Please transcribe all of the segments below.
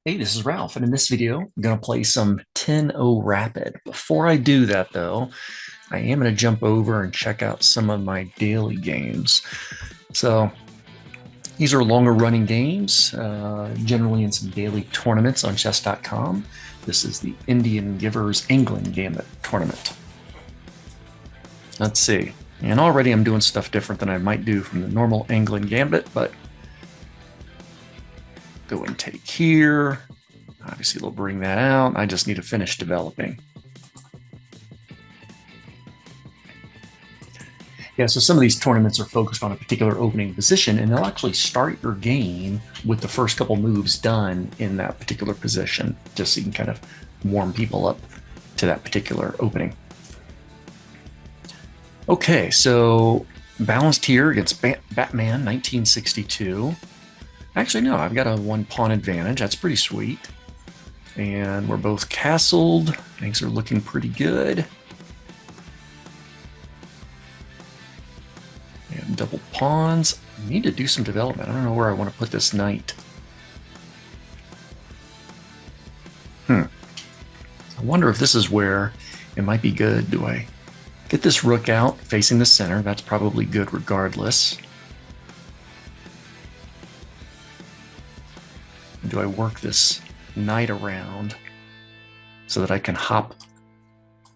Hey, this is Ralph, and in this video, I'm going to play some 10-0 Rapid. Before I do that, though, I am going to jump over and check out some of my daily games. So these are longer running games, generally in some daily tournaments on chess.com. This is the Indian Givers England Gambit tournament. Let's see. And already I'm doing stuff different than I might do from the normal England Gambit, but go and take here. Obviously, they'll bring that out. I just need to finish developing. Yeah, so some of these tournaments are focused on a particular opening position, and they'll actually start your game with the first couple moves done in that particular position, just so you can kind of warm people up to that particular opening. Okay, so balanced here against Batman 1962. Actually, no, I've got a one pawn advantage. That's pretty sweet. And we're both castled. Things are looking pretty good. And double pawns. I need to do some development. I don't know where I want to put this knight. I wonder if this is where it might be good. Do I get this rook out facing the center? That's probably good regardless. Do I work this knight around so that I can hop,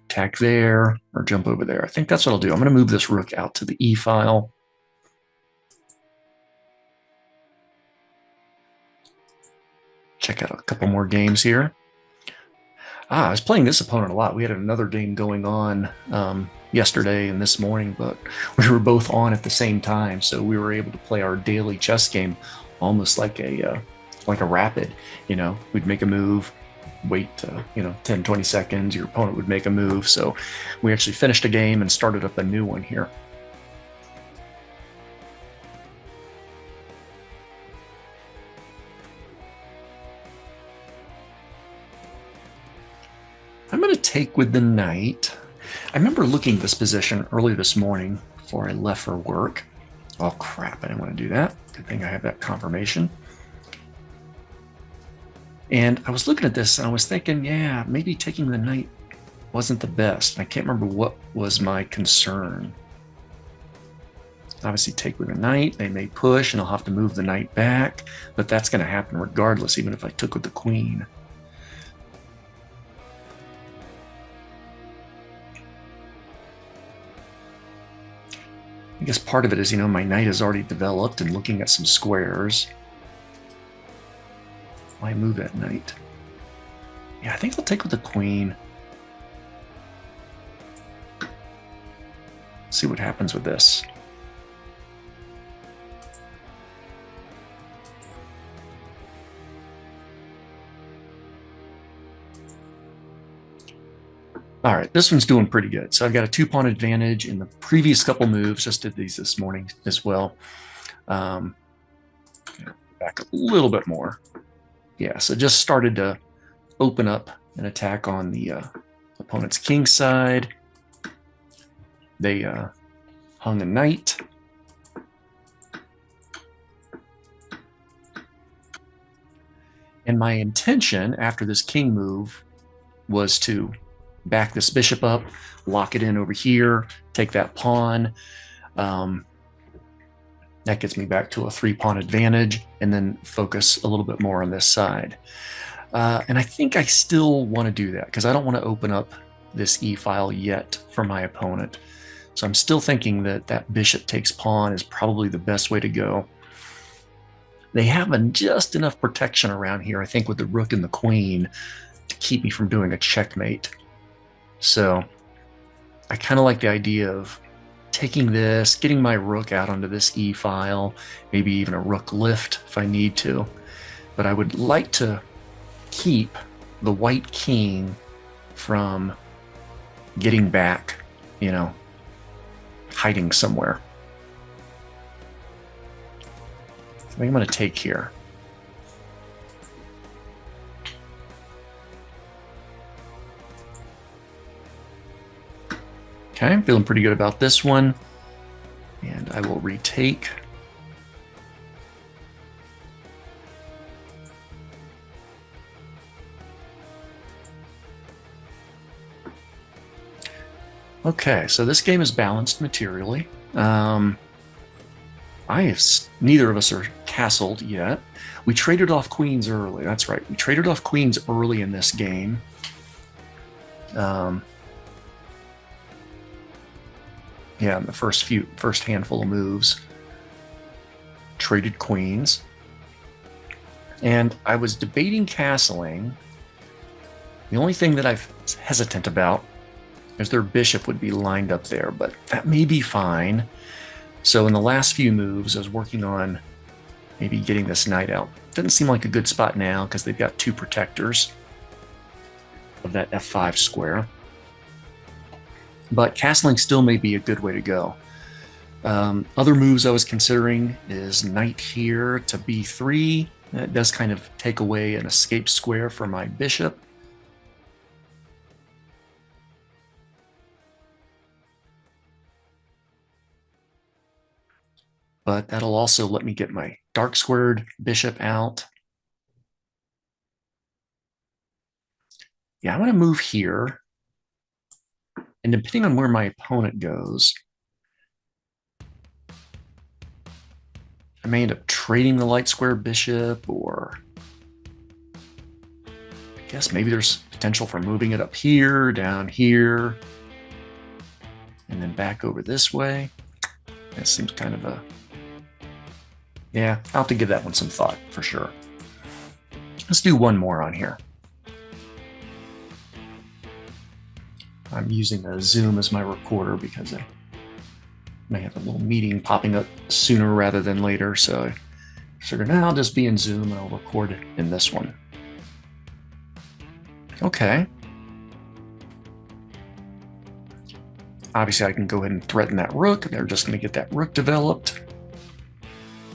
attack there, or jump over there? I think that's what I'll do. I'm going to move this rook out to the E file. Check out a couple more games here. I was playing this opponent a lot. We had another game going on yesterday and this morning, but we were both on at the same time, so we were able to play our daily chess game almost like a rapid. You know, we'd make a move, wait 10 20 seconds, your opponent would make a move. So we actually finished a game and started up a new one here. I'm going to take with the knight. I remember looking at this position early this morning before I left for work. Oh crap, I didn't want to do that. Good thing I have that confirmation. And I was looking at this and I was thinking, yeah, maybe taking the knight wasn't the best. I can't remember what was my concern. Obviously, take with the knight. They may push and I'll have to move the knight back, but that's going to happen regardless, even if I took with the queen. I guess part of it is, my knight is already developed and looking at some squares. Why move that knight? Yeah, I think I'll take with the queen. See what happens with this. All right, this one's doing pretty good. So I've got a two-pawn advantage in the previous couple moves. Just did these this morning as well. Back a little bit more. Yeah, so just started to open up an attack on the opponent's king side. They hung a knight. And my intention after this king move was to back this bishop up, lock it in over here, take that pawn. That gets me back to a three-pawn advantage, and then focus a little bit more on this side. And I think I still want to do that because I don't want to open up this E file yet for my opponent. So I'm still thinking that that bishop takes pawn is probably the best way to go. They have just enough protection around here, I think, with the rook and the queen to keep me from doing a checkmate. So I kind of like the idea of taking this, getting my rook out onto this E file, maybe even a rook lift if I need to. But I would like to keep the white king from getting back, hiding somewhere. I think I'm going to take here. Okay, I'm feeling pretty good about this one. And I will retake. Okay, so this game is balanced materially. Neither of us are castled yet. We traded off queens early. That's right. We traded off queens early in this game. Yeah, in the first handful of moves, traded queens. And I was debating castling. The only thing that I'm hesitant about is their bishop would be lined up there, but that may be fine. So in the last few moves, I was working on maybe getting this knight out. Doesn't seem like a good spot now because they've got two protectors of that f5 square. But castling still may be a good way to go. Other moves I was considering is knight here to b3. That does kind of take away an escape square for my bishop. But that'll also let me get my dark squared bishop out. Yeah, I'm going to move here. And depending on where my opponent goes, I may end up trading the light square bishop, or I guess maybe there's potential for moving it up here, down here, and then back over this way. That seems kind of a... Yeah, I'll have to give that one some thought for sure. Let's do one more on here. I'm using a Zoom as my recorder because I may have a little meeting popping up sooner rather than later. So I figured, now I'll just be in Zoom and I'll record it in this one. Okay. Obviously, I can go ahead and threaten that rook. They're just going to get that rook developed.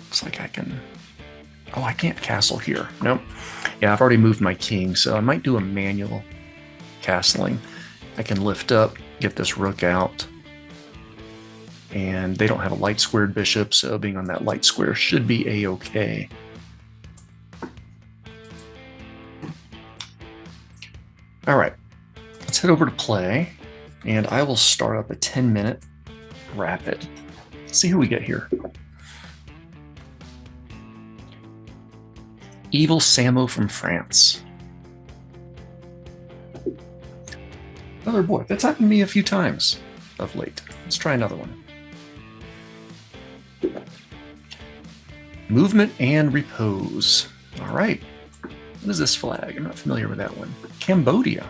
Looks like I can... Oh, I can't castle here. Nope. Yeah, I've already moved my king, so I might do a manual castling. I can lift up, get this rook out, and they don't have a light squared bishop, so being on that light square should be a-okay. All right, let's head over to play, and I will start up a 10-minute rapid. Let's see who we get here. Evil Samo from France. Another boy. That's happened to me a few times of late. Let's try another one. Movement and Repose. All right. What is this flag? I'm not familiar with that one. Cambodia.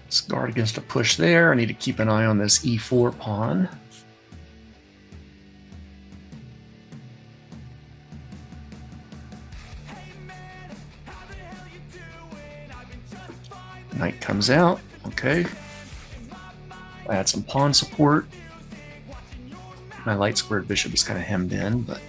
Let's guard against a push there. I need to keep an eye on this e4 pawn. Knight comes out. Okay. I add some pawn support. My light squared bishop is kind of hemmed in, but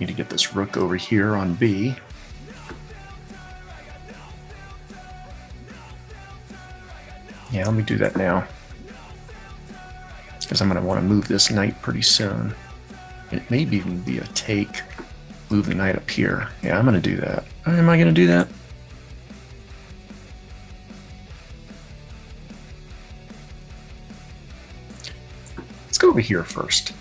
need to get this rook over here on B. Yeah, let me do that now, because I'm going to want to move this knight pretty soon. It may even be a take, move the knight up here. Yeah, I'm going to do that. Am I going to do that? Let's go over here first.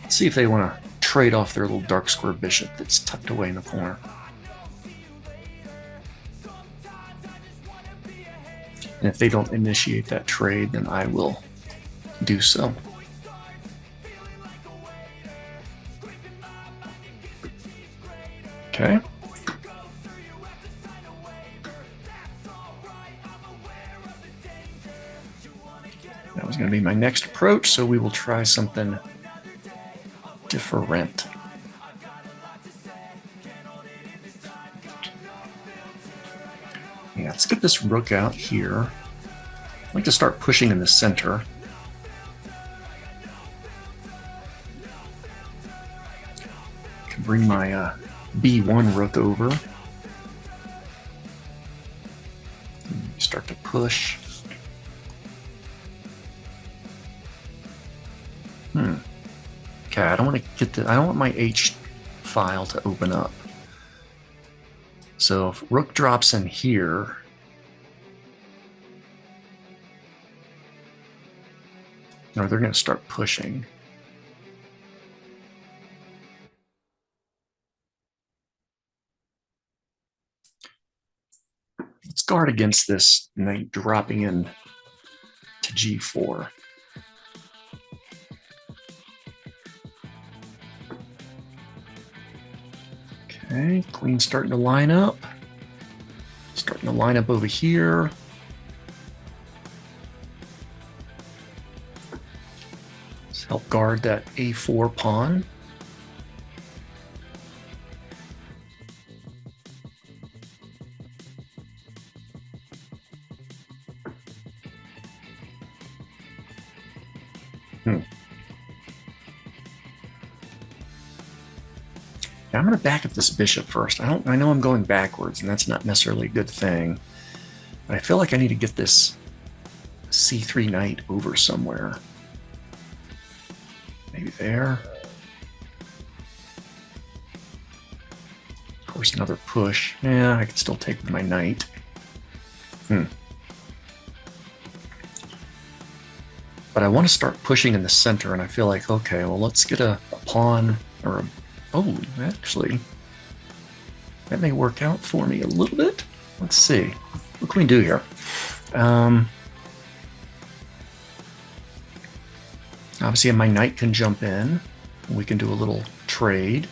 Let's see if they want to trade off their little dark square bishop that's tucked away in the corner. And if they don't initiate that trade, then I will do so. Okay. That was going to be my next approach, so we will try something different. Yeah, let's get this rook out here. I'd like to start pushing in the center. I can bring my B1 rook over. Start to push. Okay, I don't want to get I don't want my H file to open up. So if rook drops in here, or they're going to start pushing. Let's guard against this knight dropping in to G4. Okay, queen's starting to line up. Starting to line up over here. Let's help guard that A4 pawn. Now I'm going to back up this bishop first. I know I'm going backwards, and that's not necessarily a good thing. But I feel like I need to get this C3 knight over somewhere. Maybe there. Of course, another push. Yeah, I can still take with my knight. But I want to start pushing in the center, and I feel like, okay, well, let's get a pawn or a... Oh, actually, that may work out for me a little bit. Let's see. What can we do here? Obviously, my knight can jump in. We can do a little trade.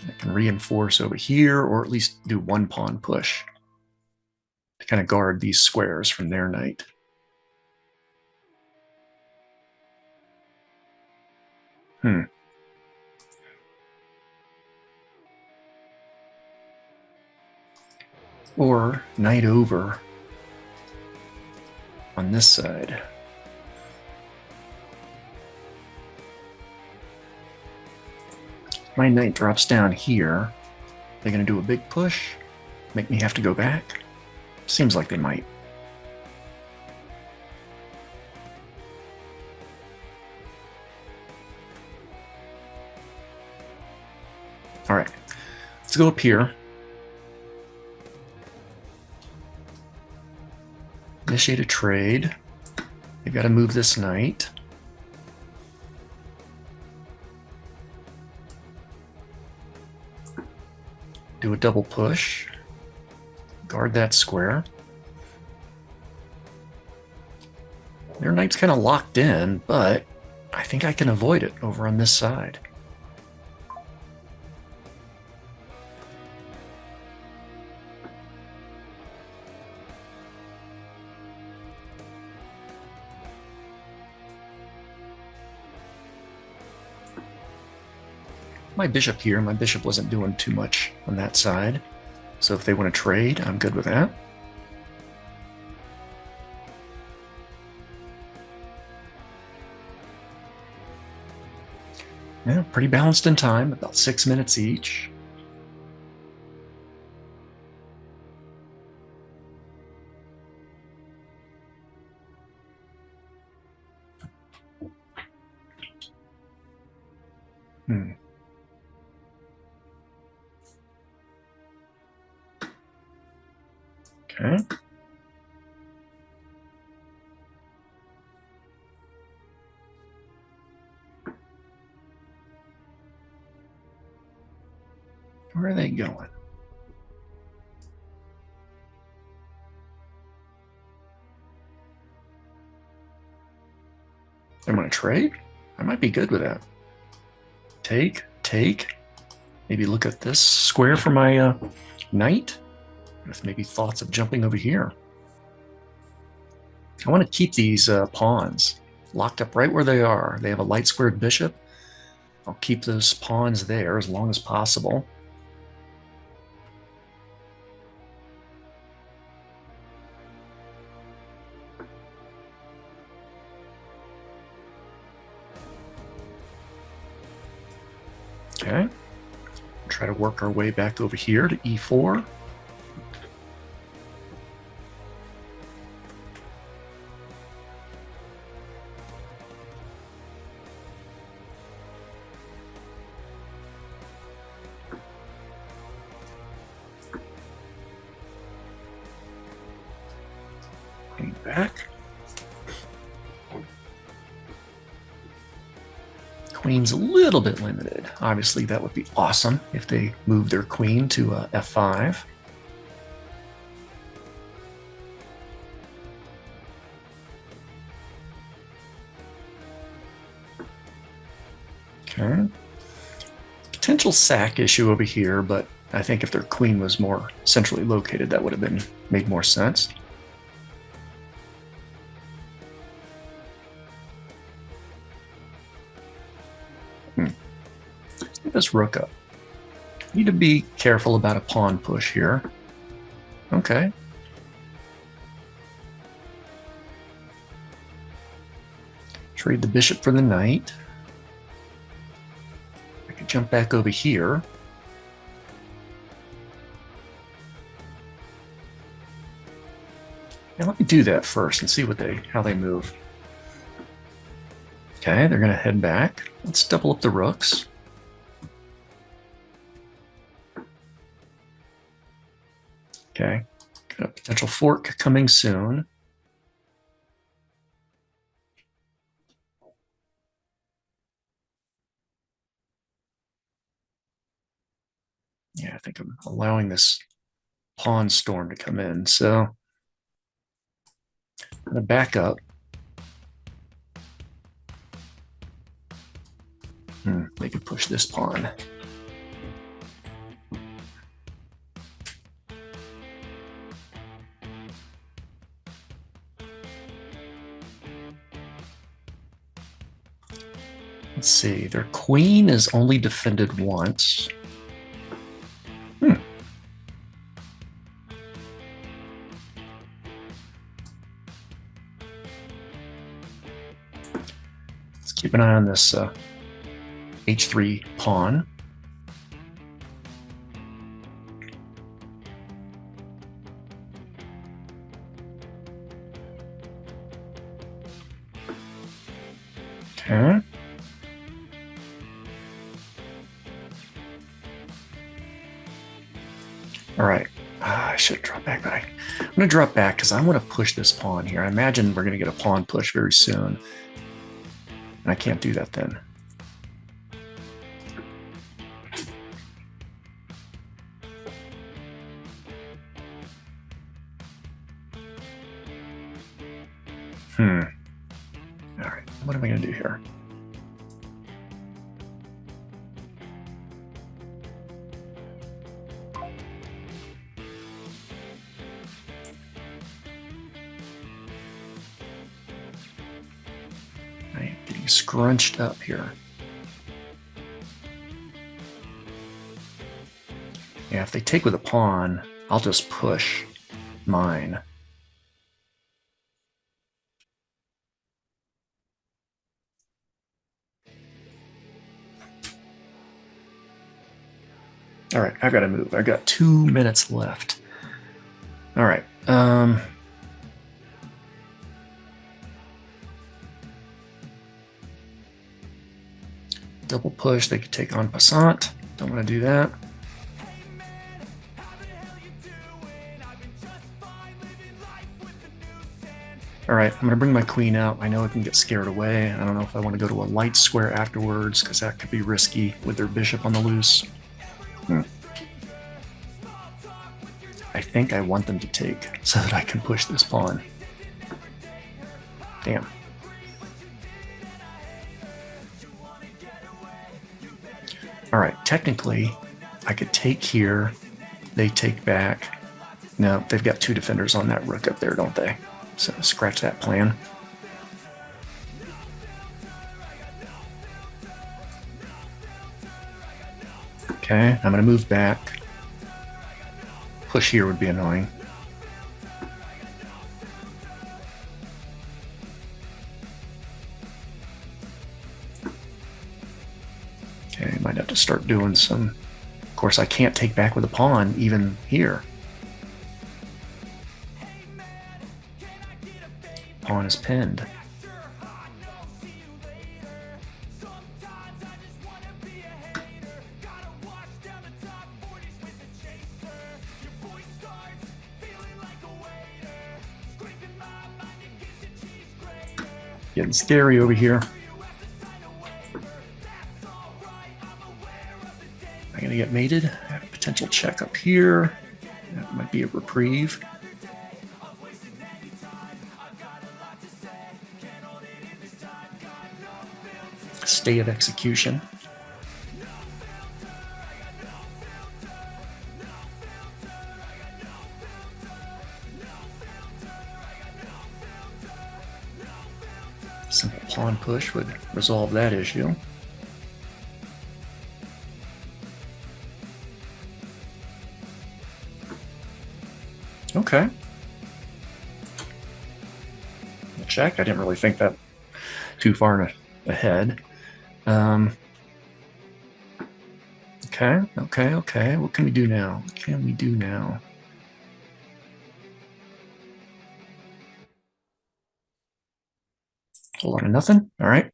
I can reinforce over here, or at least do one pawn push to kind of guard these squares from their knight. Or knight over on this side. My knight drops down here. They're going to do a big push, make me have to go back. Seems like they might. All right, let's go up here. Initiate a trade. They've got to move this knight. Do a double push. Guard that square. Their knight's kind of locked in, but I think I can avoid it over on this side. My bishop here, my bishop wasn't doing too much on that side. So if they want to trade, I'm good with that. Yeah, pretty balanced in time, about 6 minutes each. Okay. Where are they going? They want to trade? I might be good with that. Take. Maybe look at this square for my knight. With maybe thoughts of jumping over here. I want to keep these pawns. locked up right where they are. They have a light squared bishop. I'll keep those pawns there as long as possible. Okay. Try to work our way back over here to e4. Back. Queen's a little bit limited. Obviously, that would be awesome if they move their queen to f5. Okay. Potential sack issue over here, but I think if their queen was more centrally located, that would have made more sense. Get this rook up. Need to be careful about a pawn push here. Okay. Trade the bishop for the knight. I could jump back over here. Now let me do that first and see how they move. Okay, they're going to head back. Let's double up the rooks. Okay, got a potential fork coming soon. Yeah, I think I'm allowing this pawn storm to come in. So I'm going to back up. They could push this pawn. Let's see, their queen is only defended once. Let's keep an eye on this h3 pawn. Okay. All right. I should drop back, but I'm going to drop back because I want to push this pawn here. I imagine we're going to get a pawn push very soon. And I can't do that then. All right. What am I going to do here? I'm getting scrunched up here. Yeah, if they take with a pawn, I'll just push mine. All right, I've got to move. I've got 2 minutes left. All right. Double push. They could take on passant. Don't want to do that. All right, I'm going to bring my queen out. I know it can get scared away. I don't know if I want to go to a light square afterwards because that could be risky with their bishop on the loose. I think I want them to take so that I can push this pawn. Damn. All right, technically, I could take here. They take back. No, they've got 2 defenders on that rook up there, don't they? So scratch that plan. Okay, I'm going to move back. Push here would be annoying. Okay, might have to start doing some. Of course, I can't take back with a pawn even here. Pawn is pinned. Getting scary over here. Am I going to get mated? I have a potential check up here. That might be a reprieve. Stay of execution. Simple pawn push would resolve that issue. Okay. Check. I didn't really think that too far ahead. Okay. What can we do now? What can we do now? A lot of nothing. All right.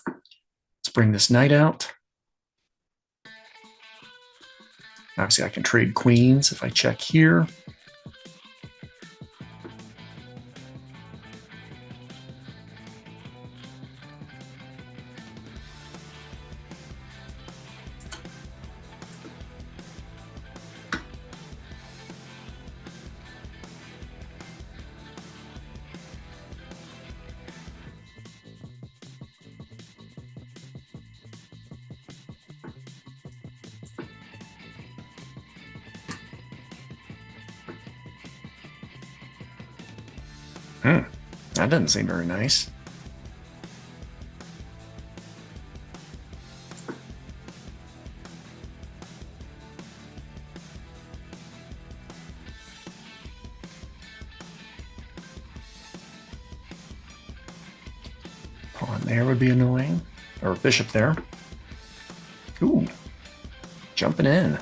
Let's bring this knight out. Obviously, I can trade queens if I check here. That doesn't seem very nice. Pawn there would be annoying. Or bishop there. Ooh, jumping in.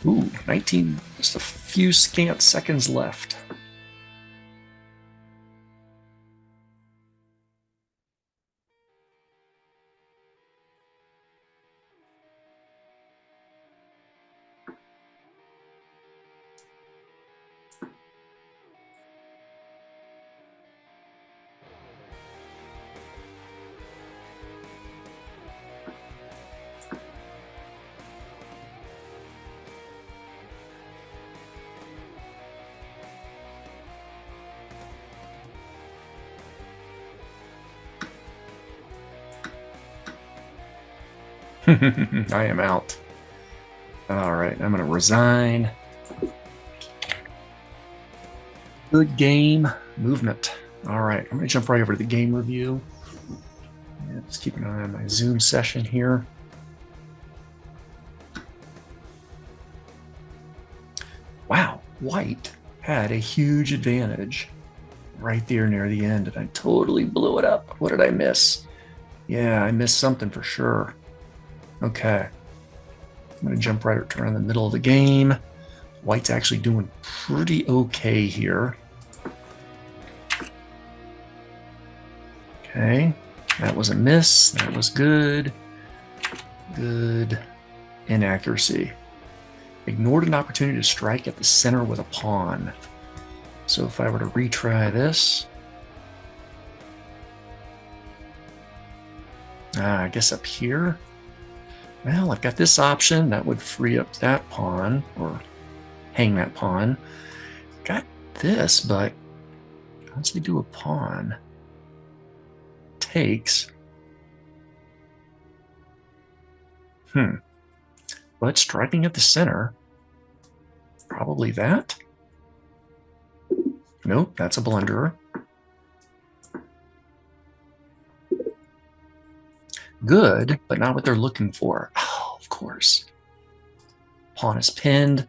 Ooh, 19, just a few scant seconds left. I am out. All right, I'm going to resign. Good game movement. All right, I'm going to jump right over to the game review. Yeah, just keep an eye on my Zoom session here. Wow, white had a huge advantage right there near the end, and I totally blew it up. What did I miss? Yeah, I missed something for sure. Okay, I'm going to jump right around the middle of the game. White's actually doing pretty okay here. Okay, that was a miss. That was good. Good inaccuracy. Ignored an opportunity to strike at the center with a pawn. So if I were to retry this, I guess up here. Well, I've got this option that would free up that pawn or hang that pawn. Got this, but once I do a pawn, takes. But striking at the center, probably that. Nope, that's a blunderer. Good, but not what they're looking for. Oh, of course. Pawn is pinned.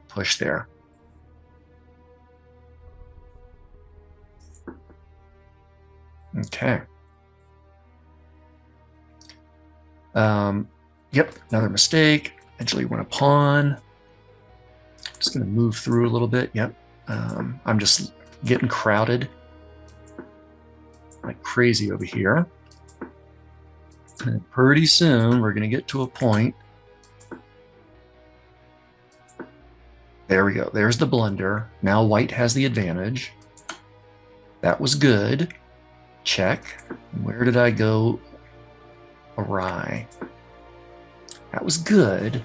Push there. Okay. Yep, another mistake. Eventually went a pawn. Just going to move through a little bit. Yep. I'm just getting crowded like crazy over here. And pretty soon we're going to get to a point. There we go. There's the blunder. Now white has the advantage. That was good. Check. Where did I go awry? That was good,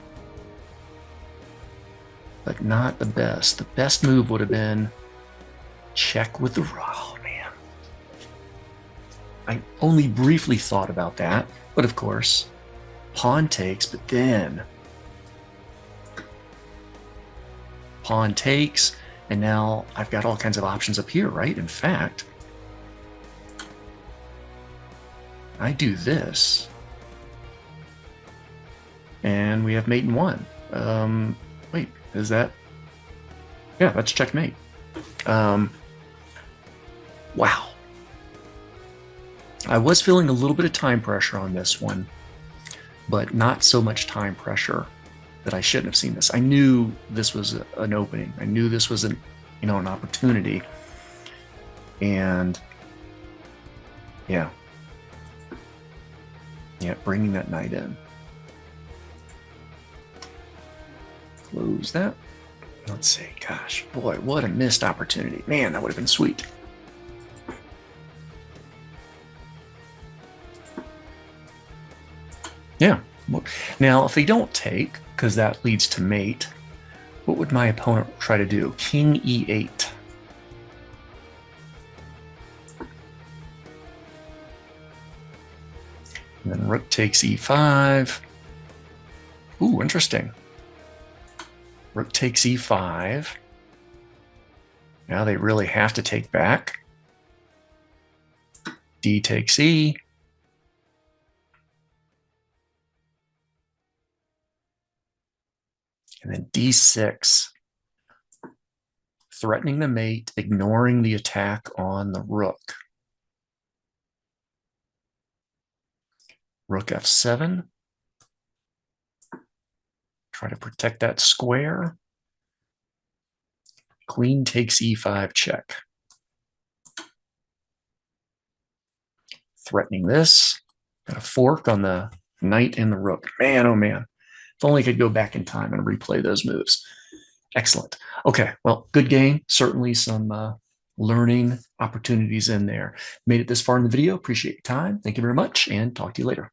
but not the best. The best move would have been check with the oh man. I only briefly thought about that, but of course, pawn takes, but then pawn takes, and now I've got all kinds of options up here, right? In fact, I do this, and we have mate in one. Wait, is that? Yeah, that's checkmate. Wow. I was feeling a little bit of time pressure on this one, but not so much time pressure that I shouldn't have seen this. I knew this was an opening. I knew this was an opportunity. And yeah, bringing that knight in. Close that. Let's see. Gosh, boy, what a missed opportunity. Man, that would have been sweet. Yeah. Now, if they don't take, because that leads to mate, what would my opponent try to do? King e8. And then rook takes e5. Ooh, interesting. Rook takes e5. Now they really have to take back. D takes e. And then d6. Threatening the mate, ignoring the attack on the rook. Rook f7. Try to protect that square. Queen takes e5 check. Threatening this. Got a fork on the knight and the rook. Man, oh man. If only I could go back in time and replay those moves. Excellent. Okay, well, good game. Certainly some learning opportunities in there. Made it this far in the video. Appreciate your time. Thank you very much, and talk to you later.